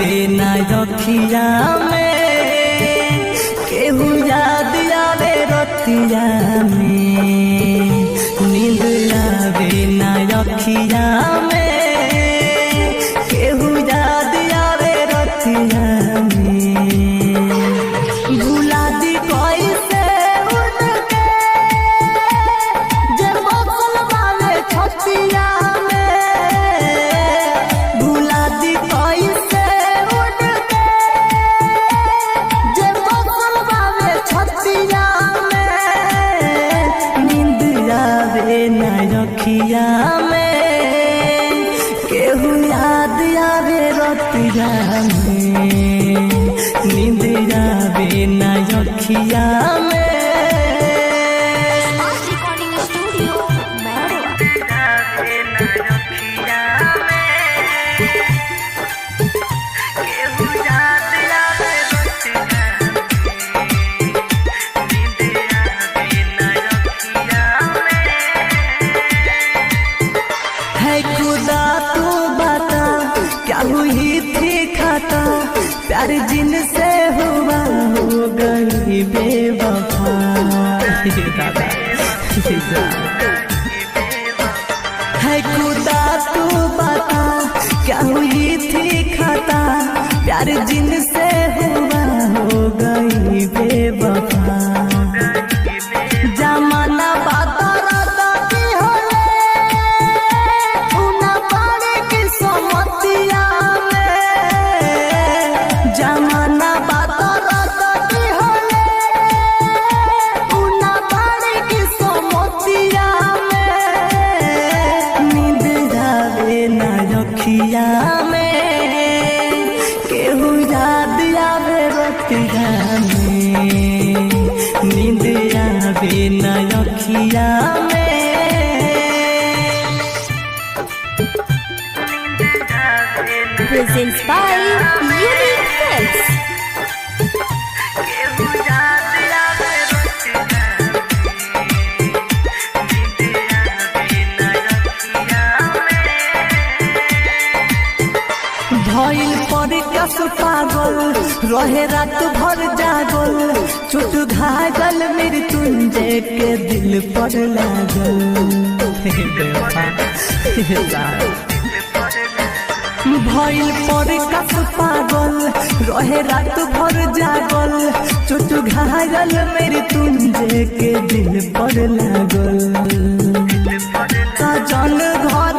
ना रखिया में केहू याद आवे रतिया में नींद आवे ना रखिया में केहू याद आवे रतिया में भुला दी कैसे उनके जे बसल वाले छतिया रखिया में केहू याद आवे रतिया में नींद आवे ना रखिया में खुदा तू बता क्या हुई थी खता प्यार जिनसे हुआ हो गई बेवफा है खुदा तू बता क्या हुई थी खता प्यार जिनसे हुआ हो गई बेवफा जमाना बाता रखिया में केहू याद आवे रतिया में नींद आवे ना रखिया में presents by Unique Films. भइल पर कस पागल रहे रात भर जागल चोट घायल मृत्युंजय के दिल पर लागल भइल पर कस पागल रहे रात भर जागल चोट घायल मृत्युंजय के दिल पर लागल सजन घर